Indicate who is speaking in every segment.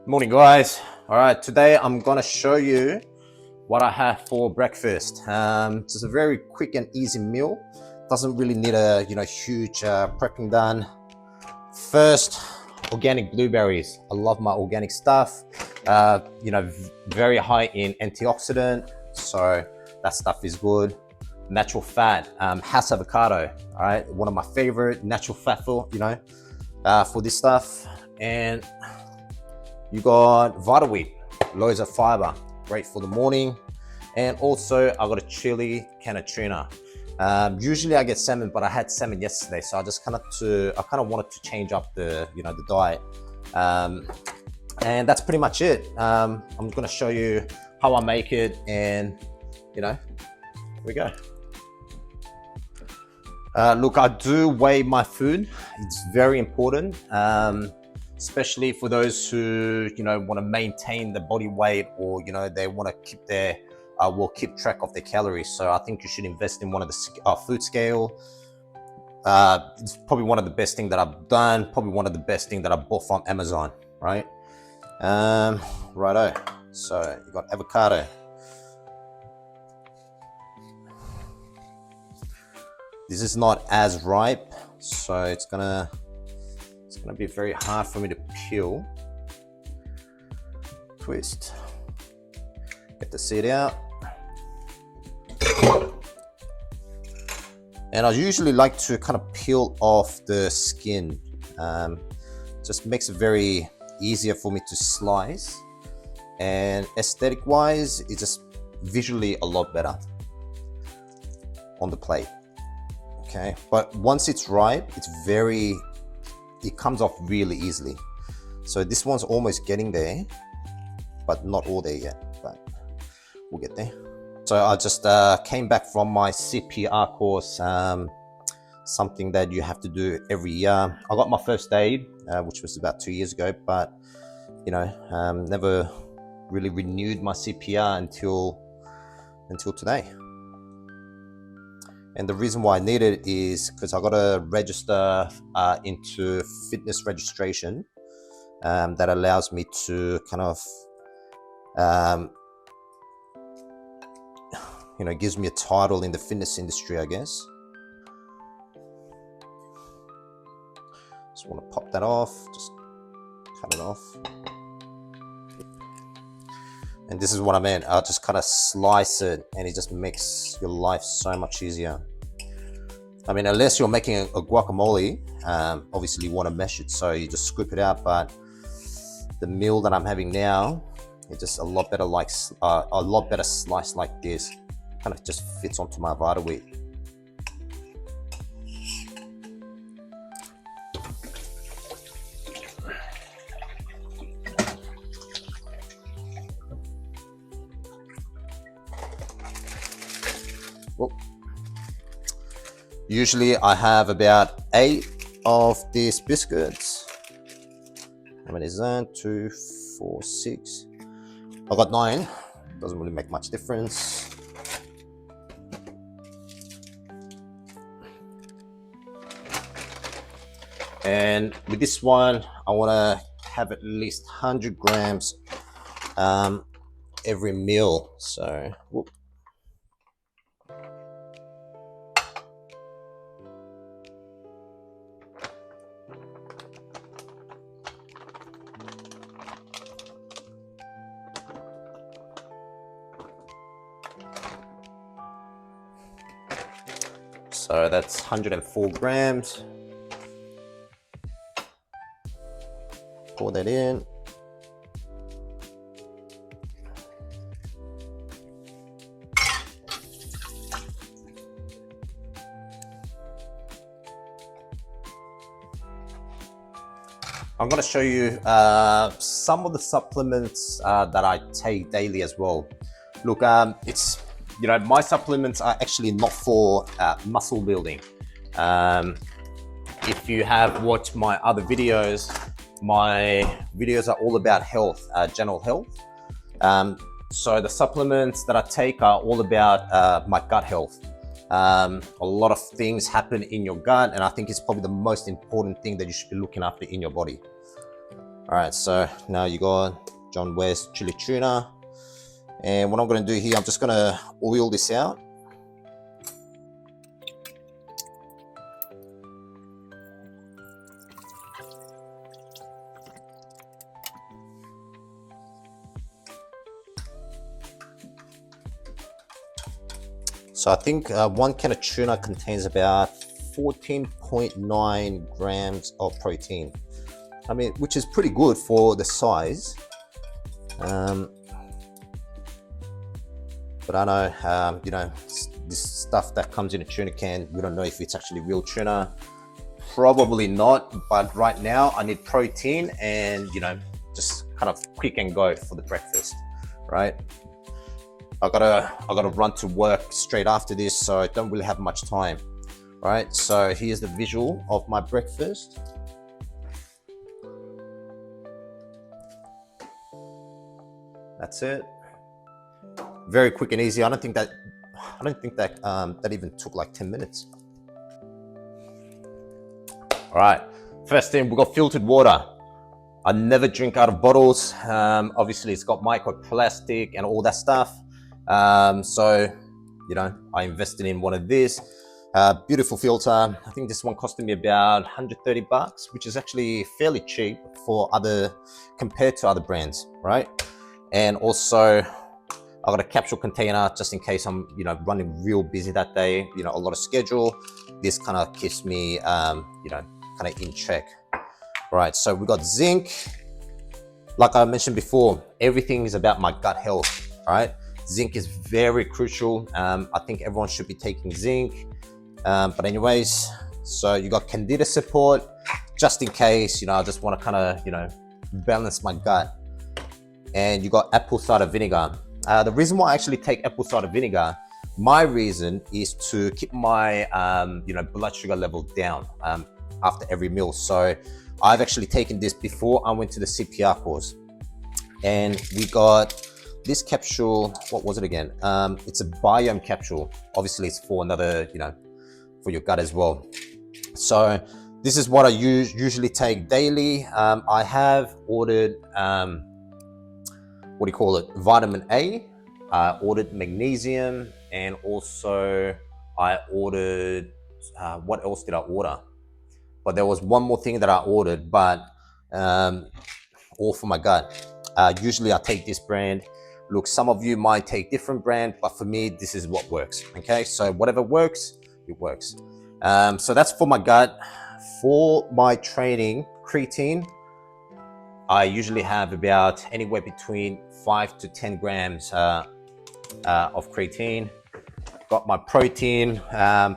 Speaker 1: Morning, guys. All right, today I'm gonna show you what I have for breakfast. Just a very quick and easy meal. Doesn't really need a huge prepping done. First, organic blueberries. I love my organic stuff. Very high in antioxidant, so that stuff is good. Natural fat, house avocado. All right, one of my favorite natural fat for for this stuff. And you got Vita-Weat, loads of fiber, great for the morning. And also I got a chili can of tuna. Usually I get salmon, but I had salmon yesterday, so I just kind of wanted to change up the diet. And that's pretty much it. I'm gonna show you how I make it, and here we go. Look, I do weigh my food. It's very important. Especially for those who want to maintain the body weight, or they want to keep their keep track of their calories. So I think you should invest in one of the food scale. It's probably one of the best thing that I've done, probably one of the best thing that I bought from Amazon, right? Righto, so you got avocado. This is not as ripe, so it's gonna be very hard for me to peel. Twist, get the seed out. And I usually like to kind of peel off the skin. Just makes it very easier for me to slice, and aesthetic wise it's just visually a lot better on the plate. Okay, but once it's ripe, it comes off really easily. So this one's almost getting there, but not all there yet, but we'll get there. So I just came back from my CPR course, something that you have to do every year. I got my first aid, which was about 2 years ago, but never really renewed my CPR until today. And the reason why I need it is because I got to register into fitness registration that allows me to kind of, gives me a title in the fitness industry, I guess. Just want to pop that off, just cut it off. And this is what I meant. I'll just kind of slice it, and it just makes your life so much easier. I mean, unless you're making a guacamole, obviously you want to mesh it, so you just scoop it out. But the meal that I'm having now, it's just a lot better sliced like this. Kind of just fits onto my Vita-Weat. Usually I have about 8 of these biscuits. How many is that? 2, 4, 6. I got 9. Doesn't really make much difference. And with this one, I want to have at least 100 grams every meal. So, whoop. So that's 104 grams. Pour that in. I'm going to show you some of the supplements that I take daily as well. Look, it's my supplements are actually not for muscle building. If you have watched my other videos, my videos are all about health, general health. So the supplements that I take are all about my gut health. A lot of things happen in your gut, and I think it's probably the most important thing that you should be looking after in your body. All All right, so now you got John West chili tuna. And what I'm gonna do here, I'm just gonna oil this out. So I think 1 can of tuna contains about 14.9 grams of protein. I mean, which is pretty good for the size. But I know, you know, this stuff that comes in a tuna can, we don't know if it's actually real tuna. Probably not, but right now I need protein and, you know, just kind of quick and go for the breakfast, right? I gotta run to work straight after this, so I don't really have much time. All right, so here's the visual of my breakfast. That's it. Very quick and easy. I don't think that that even took like 10 minutes. All right, first thing, we got filtered water. I never drink out of bottles. Obviously it's got microplastic and all that stuff. So, you know, I invested in one of these. Beautiful filter. I think this one costed me about 130 bucks, which is actually fairly cheap compared to other brands, right? And also I got a capsule container just in case I'm, you know, running real busy that day, you know, a lot of schedule. This kind of keeps me, you know, kind of in check. All right, so we got zinc. Like I mentioned before, everything is about my gut health, right? Zinc is very crucial. I think everyone should be taking zinc. But anyways, so you got candida support, just in case, you know, I just want to kind of, you know, balance my gut. And you got apple cider vinegar. The reason why I actually take apple cider vinegar, my reason is to keep my, you know, blood sugar level down after every meal. So I've actually taken this before I went to the CPR course. And we got this capsule, what was it again? It's a biome capsule. Obviously it's for another, you know, for your gut as well. So this is what I usually take daily. I have ordered, what do you call it? Vitamin A. I ordered magnesium, and also I ordered, what else did I order? But there was one more thing that I ordered, but all for my gut. Usually I take this brand. Look, some of you might take different brand, but for me, this is what works. Okay, so whatever works, it works. So that's for my gut. For my training, creatine, I usually have about anywhere between 5 to 10 grams of creatine. Got my protein,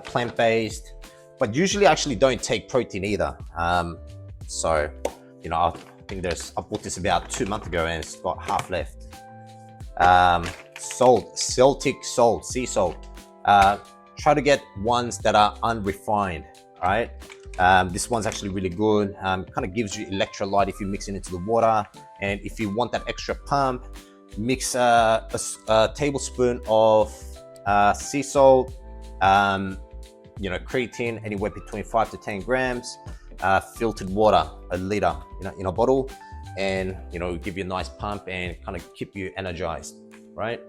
Speaker 1: plant-based, but usually I actually don't take protein either. So, you know, I think I bought this about 2 months ago and it's got half left. Salt, Celtic salt, sea salt. Try to get ones that are unrefined, right? This one's actually really good. Kind of gives you electrolyte if you mix it into the water. And if you want that extra pump, mix a tablespoon of sea salt, you know, creatine, anywhere between 5 to 10 grams, filtered water, a liter, you know, in a bottle, and, you know, give you a nice pump and kind of keep you energized, right?